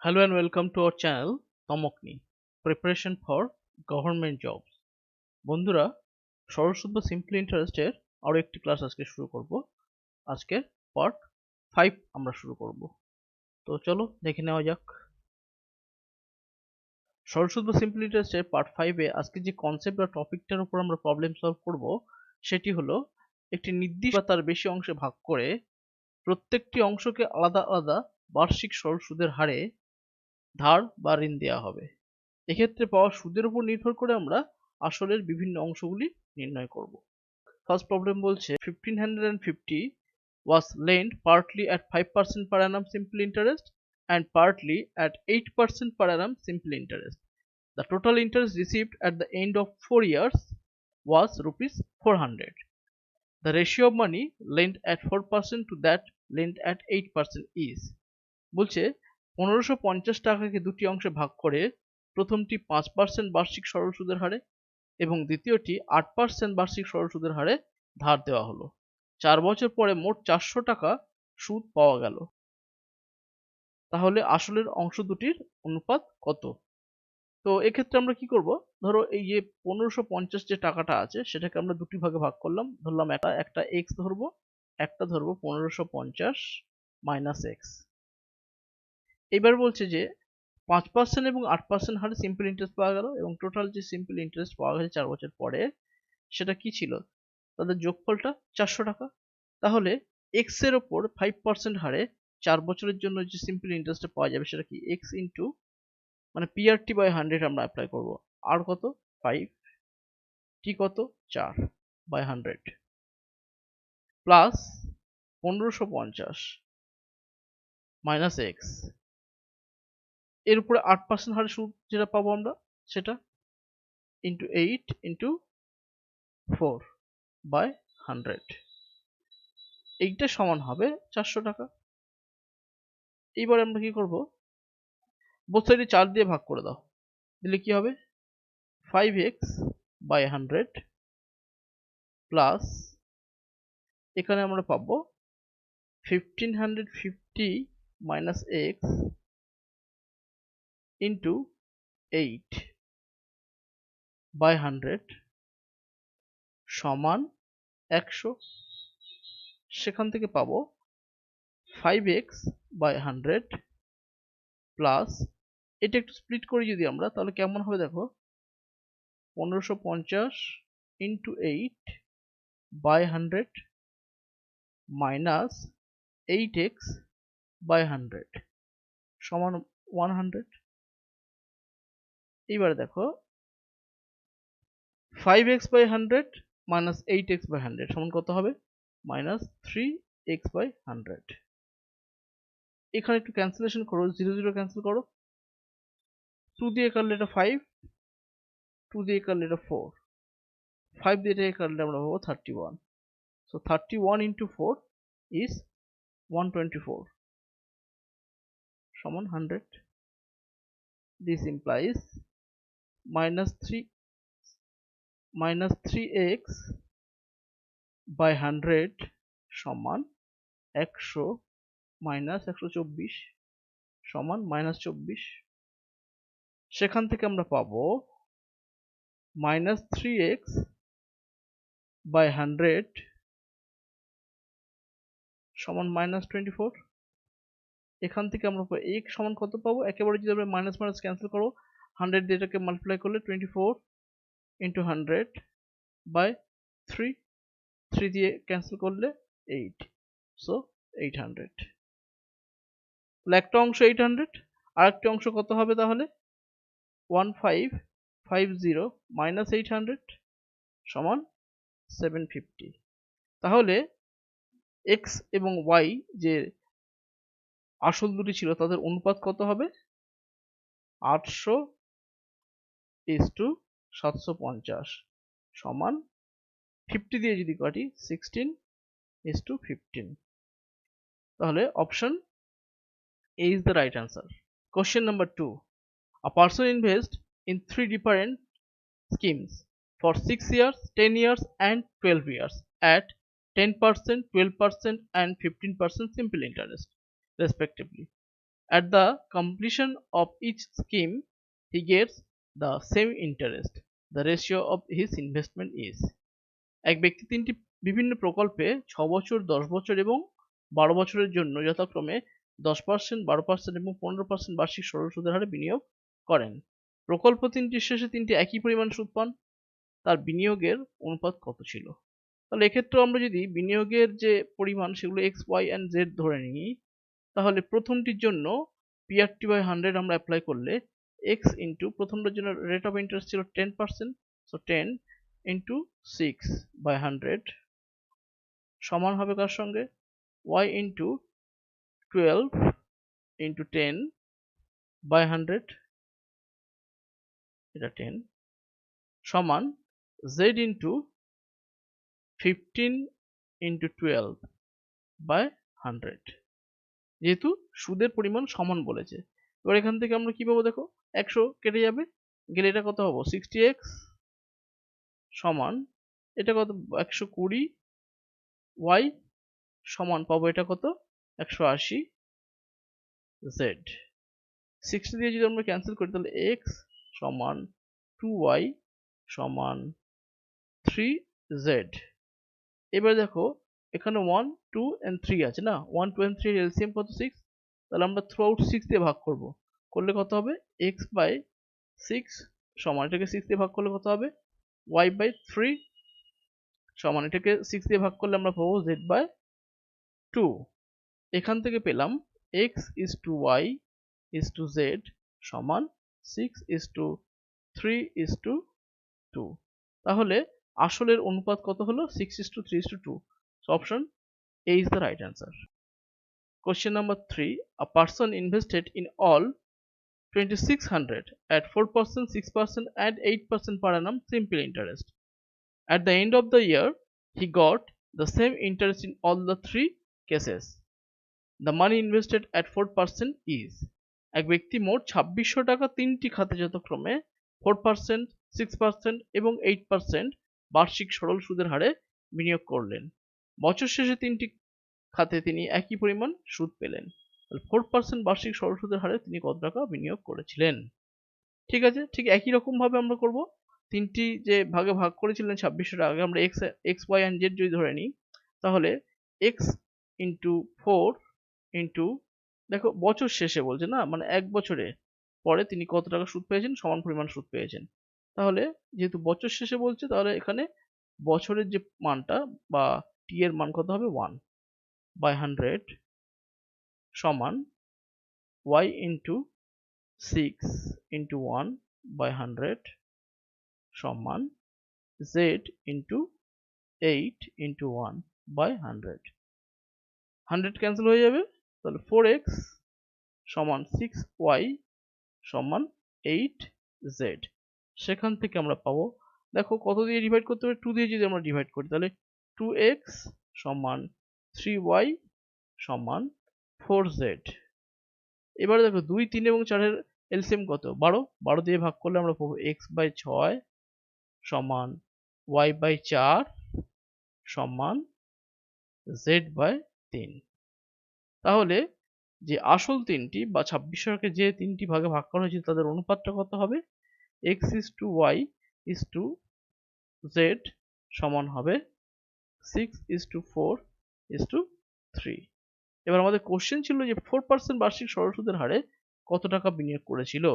Hello and welcome to our channel Tomokni Preparation for Government Jobs. বন্ধুরা, সরল সুদ বা সিম্পল ইন্টারেস্টের আরো একটি ক্লাস আজকে শুরু করব। আজকে পার্ট 5 আমরা শুরু করব। তো চলো দেখে নেওয়া যাক। সরল সুদ বা সিম্পল ইন্টারেস্টের পার্ট 5 এ আজকে যে কনসেপ্ট বা টপিকটার উপর আমরা প্রবলেম সলভ করব সেটি হলো একটি নির্দিষ্ট বা তার বেশি অংশে ভাগ করে প্রত্যেকটি অংশকে আলাদা আলাদা বার্ষিক সরল সুদের হারে ধার বা ঋণ দেওয়া হবে। এক্ষেত্রে পাওয়া সুদের উপর নির্ভর করে আমরা আসলের বিভিন্ন অংশগুলি নির্ণয় করব। ফার্স্ট প্রবলেম বলছে 1550 was lent partly at 5% per annum simple interest and partly at 8% per annum simple interest. The total interest received at the end of 4 years was rupees 400. The ratio of money lent at 4% to that lent at 8% is বলছে 1550 টাকাকে দুটি অংশে ভাগ করে প্রথমটি 5% বার্ষিক সরল সুদের হারে এবং দ্বিতীয়টি 8% বার্ষিক সরল সুদের হারে ধার দেওয়া হলো। 4 বছর পরে মোট 400 টাকা সুদ পাওয়া গেল। তাহলে আসলের অংশ দুটির অনুপাত কত? তো এক্ষেত্রে আমরা কি করব, ধরো এই যে 1550 যে টাকাটা আছে সেটাকে আমরা দুটি ভাগে ভাগ করলাম। ধরলাম একটা x ধরবো, একটা ধরবো 1550 মাইনাস x। এবার বলছে যে 5% এবং 8% হারে সিম্পল ইন্টারেস্ট পাওয়া গেল এবং টোটাল যে সিম্পল ইন্টারেস্ট পাওয়া গেছে 4 বছর পরে সেটা কি ছিল, তাদের যোগফলটা 400 টাকা। তাহলে x এর ওপর 5% হারে 4 বছরের জন্য যে সিম্পল ইন্টারেস্টটা পাওয়া যাবে সেটা কি x ইন্টু মানে PRT বাই 100 আমরা অ্যাপ্লাই করব। আর কত 5, t কত 4 বাই 100 প্লাস 1550 মাইনাস x এর উপরে 8% হারে সুদ যেটা পাবো আমরা সেটা ইন্টু 8 ইন্টু 4 বাই 100, এইটা সমান হবে 400 টাকা। এইবার আমরা কি করব, বোথ সাইডে 4 দিয়ে ভাগ করে দাও, দিলে কি হবে 5x বাই 100 প্লাস এখানে আমরা পাবো 1550 মাইনাস x ইন্টু 8 বাই 100 সমান 100। সেখান থেকে পাবো 5x বাই 100 প্লাস এটা একটু স্প্লিট করি যদি আমরা, তাহলে কেমন হবে দেখো 1550 into 8 by 100 minus 8x by 100 সমান 100। এইবার দেখো 5x by 100 minus 8x by 100 সমান কত হবে মাইনাস 3x বাই 100। এখানে একটু ক্যান্সেলেশন করো, 0 0 ক্যান্সেল করো, 2 দিয়ে কাটলে এটা 5, 2 দিয়ে কাটলে এটা 4, 5 দিয়ে এটাকে কাটলে আমরা পাবো 31। সো 31 ইন্টু 4 ইজ 124 সমান 100। This implies minus 3x by 100 সমান 100 মাইনাস 124 সমান মাইনাস 24। সেখান থেকে আমরা পাবো মাইনাস 3x বাই 100 সমান মাইনাস 24। এখান থেকে আমরা x সমান কত পাবো, একেবারে যদি আমরা মাইনাস মাইনাস ক্যান্সেল করো 100 দিয়ে এটাকে মাল্টিপ্লাই করলে 24 ইন্টু 100 বাই 3, 3 দিয়ে ক্যান্সেল করলে 8, সো 800। তাহলে একটা অংশ 800, আর একটা অংশ কত হবে তাহলে 1550 মাইনাস 800 সমান 750। তাহলে x এবং y যে আসল দুটি ছিল তাদের অনুপাত কত হবে 800:750 সমান 50 দিয়ে যদি কাটি 16:15। তাহলে option A is the right answer. Question number 2. A person invests in 3 different schemes for 6 years, 10 years and 12 years at 10%, 12% and 15% simple interest respectively. At the completion of each scheme, he gets the same interest. The ratio of his investment is. এক ব্যক্তি তিনটি বিভিন্ন প্রকল্পে 6 বছর, 10 বছর এবং 12 বছরের জন্য যথাক্রমে 10%, 12% এবং 15% বার্ষিক সরল সুদের হারে বিনিয়োগ করেন। প্রকল্প তিনটির শেষে তিনটি একই পরিমাণ সুদ পান। তার বিনিয়োগের অনুপাত কত ছিল? তাহলে এক্ষেত্রেও আমরা যদি বিনিয়োগের যে পরিমাণ সেগুলো x, y and z ধরে নিই, তাহলে প্রথমটির জন্য PRT/100 আমরা অ্যাপ্লাই করলে x ইন্টু প্রথমটার জন্য রেট অফ ইন্টারেস্ট ছিল 10%, সো 10 ইন্টু 6/100 সমান হবে কার সঙ্গে? y ইন্টু 12 ইন্টু 10/100, এটা 10 সমান z ইন্টু 15 ইন্টু 12/100। যেহেতু সুদের পরিমাণ সমান বলেছে, এবার এখান থেকে আমরা কি পাবো দেখো, 100 কেটে যাবে, গেলে এটা কত হবো 60x সমান এটা কত 120 y সমান পাবো এটা কত 180 z। 60 দিয়ে যদি আমরা ক্যান্সেল করি তাহলে x সমান 2y সমান 3z। এবার দেখো এখানে 1, 2 and 3 আছে না, 1, 2 and 3 এর এলসিএম কত 6, তাহলে আমরা থ্রু আউট 6 দিয়ে ভাগ করব, করলে কত হবে x/6 সমান এটাকে 6 দিয়ে ভাগ করলে কত হবে y/3 সমান এটাকে 6 দিয়ে ভাগ করলে আমরা পাবো z/2। এখান থেকে পেলাম x is to y is to z সমান 6 is to 3 is to 2। তাহলে আসলের অনুপাত কত হলো 6 is to 3 is to 2। So option A is the right answer. Question number 3. A person invested in all 2600 at 4%, 6% and 8% per annum simple interest. At the end of the year, he got the same interest in all the three cases. The money invested at 4% is. এক ব্যক্তি মোট 2600 টাকা তিনটি খাতে যথাক্রমে 4%, 6% এবং 8% বার্ষিক সরল সুদের হারে বিনিয়োগ করলেন। বছর শেষে তিনটি খাতে তিনি একই পরিমাণ সুদ পেলেন। 4% বার্ষিক সরল সুদের হারে তিনি কত টাকা বিনিয়োগ করেছিলেন? ঠিক আছে, ঠিক একই রকম ভাবে আমরা করব। তিনটি যে ভাগে ভাগ করেছিলেন 2600 টাকা, আমরা x, y and z যদি ধরে নিই, তাহলে x ইন্টু 4 ইন্টু দেখো বছর শেষে বলছে না, মানে এক বছরে পরে তিনি কত টাকা সুদ পেয়েছেন সমান পরিমাণ সুদ পেয়েছেন। তাহলে যেহেতু বছর শেষে বলছে, তাহলে এখানে বছরের যে মানটা বা t এর মান কত হবে 1/100 সমান y ইন্টু 6 ইন্টু 1/100 সমান z ইন্টু 8 ইন্টু 1/100। 100 ক্যান্সেল হয়ে যাবে, তাহলে 4x সমান 6y সমান 8z। সেখান থেকে আমরা পাবো, দেখো কত দিয়ে ডিভাইড করতে হবে, 2 দিয়ে যদি আমরা ডিভাইড করি তাহলে 2x সমান 3y সমান 4z। এবার দেখো 2, 3 এবং 4 এর এলসিএম কত 12, 12 দিয়ে ভাগ করলে আমরা পাবো x/6 সমান y/4 সমান z/3। তাহলে যে আসল তিনটি বা 2600কে যে তিনটি ভাগে ভাগ করা হয়েছে তাদের অনুপাতটা কত হবে, x is to y is to z সমান হবে 6 is to 4 is to 3। এবার আমাদের কোশ্চেন ছিল যে 4% বার্ষিক সরল সুদের হারে কত টাকা বিনিয়োগ করেছিল।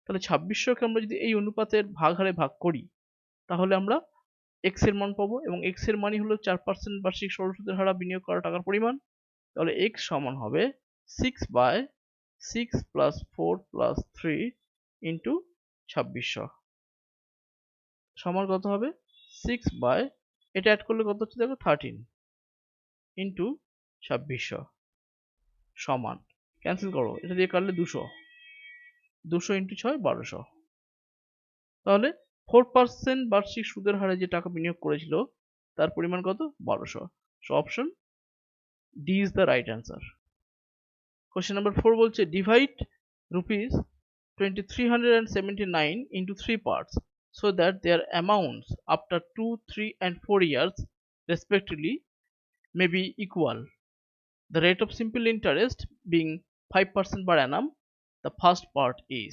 তাহলে 2600কে আমরা যদি এই অনুপাতের ভাগ হারে ভাগ করি তাহলে আমরা x এর মান পাবো, এবং x এর মানই হলো 4% বার্ষিক সরল সুদের হারে বিনিয়োগ করা টাকার পরিমাণ। তাহলে x সমান হবে 6/6 প্লাস 4 প্লাস 3 ইন্টু 2600 সমান কত হবে 6 এটা অ্যাড করলে কত হচ্ছে দেখো 13 ইন্টু 2600 সমান, ক্যান্সেল করো, এটা দিয়ে কাটলে 200 ইন্টু 6 1200। তাহলে 4% বার্ষিক সুদের হারে যে টাকা বিনিয়োগ করেছিল তার পরিমাণ কত 1200। So option D is the right answer. Question number 4 বলছে divide rupees 2379 into 3 parts so that their amounts after 2, 3 and 4 years respectively may be equal. The rate of simple interest being 5% per annum. The first part is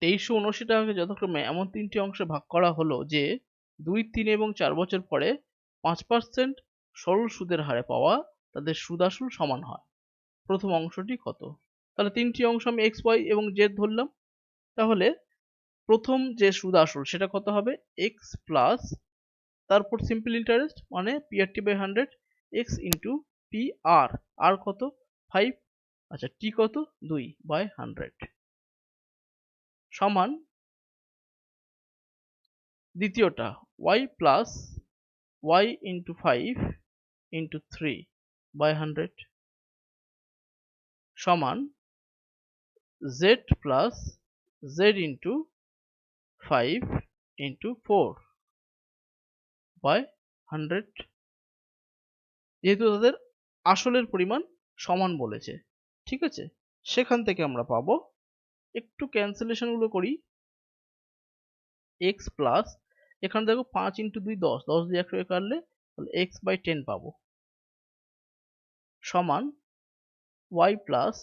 2379 টাকাকে যথাক্রমে এমন তিনটি অংশে ভাগ করা হলো যে 2, 3 এবং 4 বছর পরে 5% সরল সুদের হারে পাওয়া তাদের সুদ-আসল সমান হয়। প্রথম অংশটি কত? তাহলে তিনটি অংশ আমি x, y এবং z ধরলাম। তাহলে প্রথম যে সুদ-আসল সেটা কত হবে? x প্লাস তারপর সিম্পল ইন্টারেস্ট মানে PRT/100 x ইন্টু PR, আর কত? 5, আচ্ছা t কত? 2/100 সমান দ্বিতীয়টা y plus y into 5 into 3/100 সমান z plus z into 5 into 4/100, যেহেতু তাদের আসলের পরিমাণ সমান বলেছে। ঠিক আছে, সেখান থেকে আমরা পাবো, একটু ক্যান্সেলেশন গুলো করি, x প্লাস এখানে দেখো 5 ইন্টু 2 10, 10 দিয়ে 100 কাটলে তাহলে x/10 পাবো সমান y প্লাস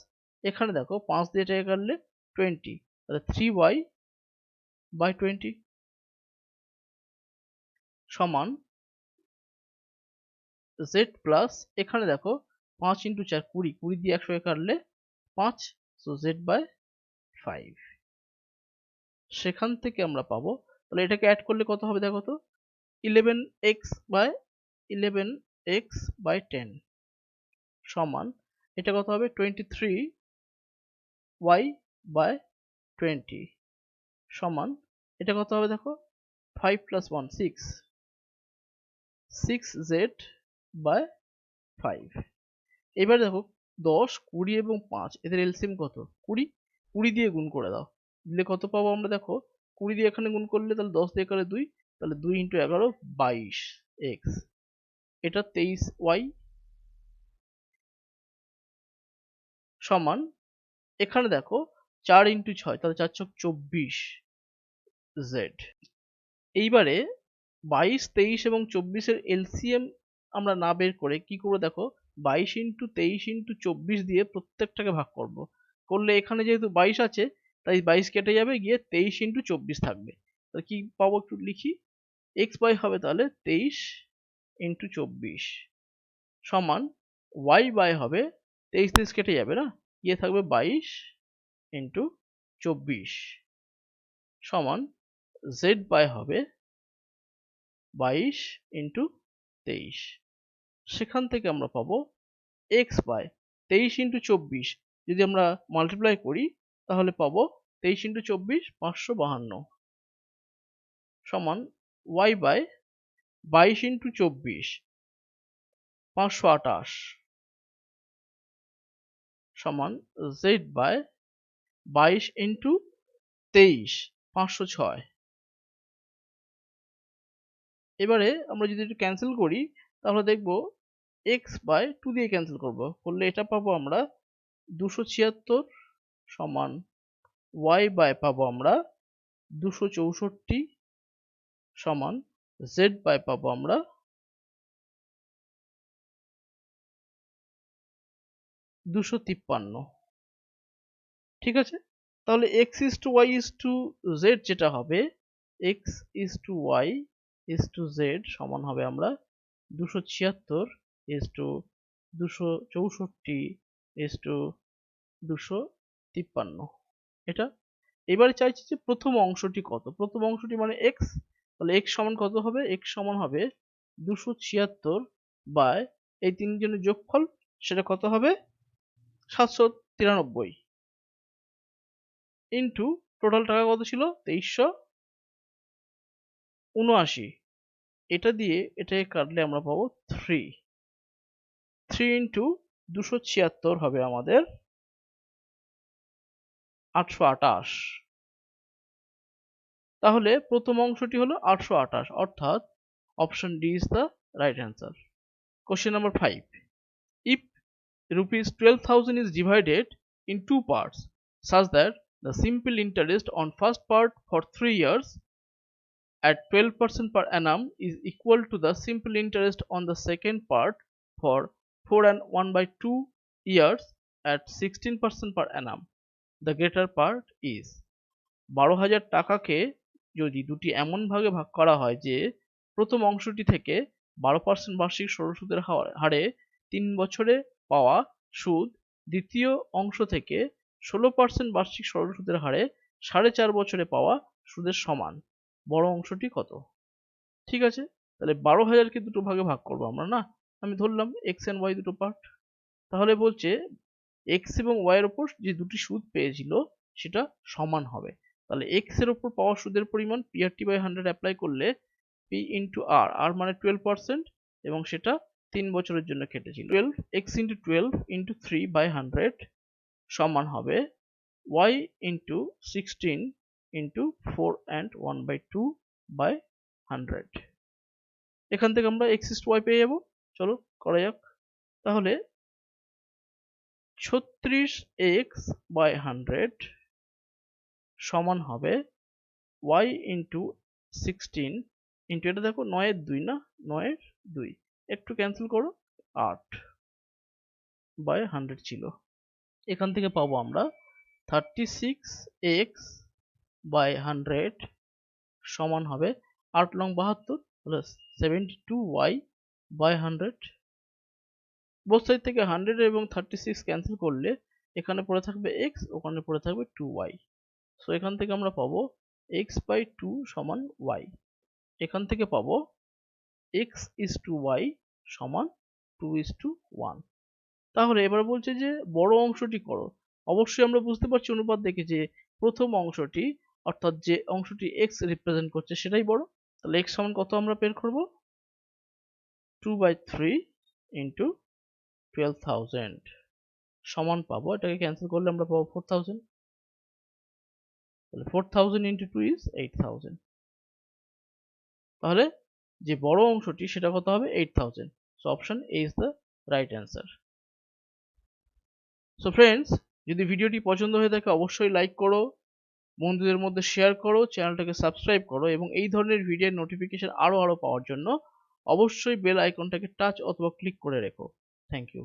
এখানে দেখো 5 দিয়ে এটাকে কাটলে 20, তাহলে 3y/20 সমান z প্লাস এখানে দেখো 5 ইন্টু 4 20, 20 দিয়ে 100 কাটলে 5, সো z/5 সেখান থেকে আমরা পাবো, তাহলে এটাকে অ্যাড করলে কত হবে দেখো তো, 11x/10 সমান এটা কত হবে 23y/20 সমান এটা কত হবে দেখো 5 প্লাস 1 6, 6z/5। এবার দেখো 10, 20 এবং 5 এদের এলসিএম কত? 20, 20 দিয়ে গুণ করে দাও, দিলে কত পাবো আমরা দেখো, 20 দিয়ে এখানে গুণ করলে তাহলে 10 দিয়ে কাটলে 2, তাহলে 2 ইন্টু 11 22x, এটা 23y সমান এখানে দেখো 4 ইন্টু 6, তাহলে 4 ছক 24z। এইবারে 22, 23 এবং 24 এর এলসিএম আমরা না বের করে কি করবো দেখো, 22 ইন্টু 23 ইন্টু 24 দিয়ে প্রত্যেকটাকে ভাগ করব, করলে এখানে যেহেতু 22 আছে তাই 22 কেটে যাবে, গিয়ে 23 ইন্টু 24 থাকবে। তাহলে কি পাবো একটু লিখি, x/y হবে তাহলে 23 ইন্টু 24 সমান y/y হবে 23 23 কেটে যাবে না, গিয়ে থাকবে 22 ইন্টু 24 সমান z/y হবে 22 ইন্টু 23। সেখান থেকে আমরা পাবো x/23 ইন্টু 24 যদি আমরা মাল্টিপ্লাই করি তাহলে পাবো 23 ইন্টু 24 552 সমান y/22 ইন্টু 24 528 সমান z/22 ইন্টু 23 506। এবারে আমরা যদি একটু ক্যান্সেল করি তাহলে দেখবো x/2 দিয়ে ক্যান্সেল করব, করলে এটা পাবো আমরা 276 সমান y/ পাবো আমরা 264 সমান z/ পাবো আমরা 253। ঠিক আছে, তাহলে x is to y is to z যেটা হবে, x is to y is to z সমান হবে আমরা 276 is to 264 is to 253 এটা। এবারে চাইছি যে প্রথম অংশটি কত, প্রথম অংশটি মানে x, তাহলে x সমান কত হবে, x সমান হবে 276 বাই এই তিনজনের যোগফল, সেটা কত হবে 793 ইন্টু টোটাল টাকা কত ছিল 2379, এটা দিয়ে এটাকে কাটলে আমরা পাবো 3 ইন্টু 276 হবে আমাদের 828। তাহলে প্রথম অংশটি হলো 828, অর্থাৎ option D is the right answer. Question number 5, if rupees 12,000 is divided in two parts such that the simple interest on first part for 3 years at 12% per annum is equal to the simple interest on the second part for 4 and 1/2 years at 16% per annum, the greater part is 12,000 টাকাকে যদি দুটি এমন ভাগে ভাগ করা হয় যে প্রথম অংশটি থেকে 12% বার্ষিক সরল সুদের হারে 3 বছরে পাওয়া সুদ দ্বিতীয় অংশ থেকে 16% বার্ষিক সরল সুদের হারে 4.5 বছরে পাওয়া সুদের সমান, বড় অংশটি কত? ঠিক আছে, তাহলে 12,000কে দুটো ভাগে ভাগ করবো আমরা, না? আমি ধরলাম x and y দুটো পার্ট। তাহলে বলছে x এবং y এর উপর যে দুটি সুদ পেয়েছিল সেটা সমান হবে। তাহলে x এর উপর পাওয়া সুদের পরিমাণ PRT/100 অ্যাপ্লাই করলে P into R মানে 12% এবং সেটা 3 বছরের জন্য কেটেছিল। 12 x into 12 into 3/100 সমান হবে y into 16 into 4 and 1/2/100। এখান থেকে আমরা x is to y পেয়ে যাবো। চলো করা যাক। তাহলে 36x/100 সমান হবে y into 16 into, এটা দেখো 9 এর 2 না, 9 এর 2 একটু ক্যান্সেল করো, 8/100 ছিল। এখান থেকে পাবো আমরা 36x/100 সমান হবে 8 long 72 plus 72y/100। Both side থেকে 100 এবং 36 ক্যান্সেল করলে এখানে পড়ে থাকবে x, ওখানে পড়ে থাকবে 2y। সো এখান থেকে আমরা পাবো x/2 সমান y। এখান থেকে পাবো x is to y সমান 2:1। তাহলে এবার বলছে যে বড় অংশটি করো। অবশ্যই আমরা বুঝতে পারছি অনুপাত দেখে যে প্রথম অংশটি অর্থাৎ যে অংশটি x রিপ্রেজেন্ট করছে সেটাই বড়। তাহলে x সমান কত আমরা বের করব? 2/3 into 12,000 সমান পাবো, এটাকে ক্যান্সেল করলে আমরা পাবো 4,000। তাহলে 4,000 into 2 is 8,000। তাহলে যে বড় অংশটি সেটা কত হবে? 8,000। So option A is the right answer। So friends, যদি ভিডিওটি পছন্দ হয়ে থাকে অবশ্যই লাইক করো, বন্ধুদের মধ্যে শেয়ার করো, চ্যানেলটাকে সাবস্ক্রাইব করো এবং এই ধরনের ভিডিওর নোটিফিকেশন আরো পাওয়ার জন্য অবশ্যই বেল আইকনটাকে টাচ অথবা ক্লিক করে রেখো। Thank you.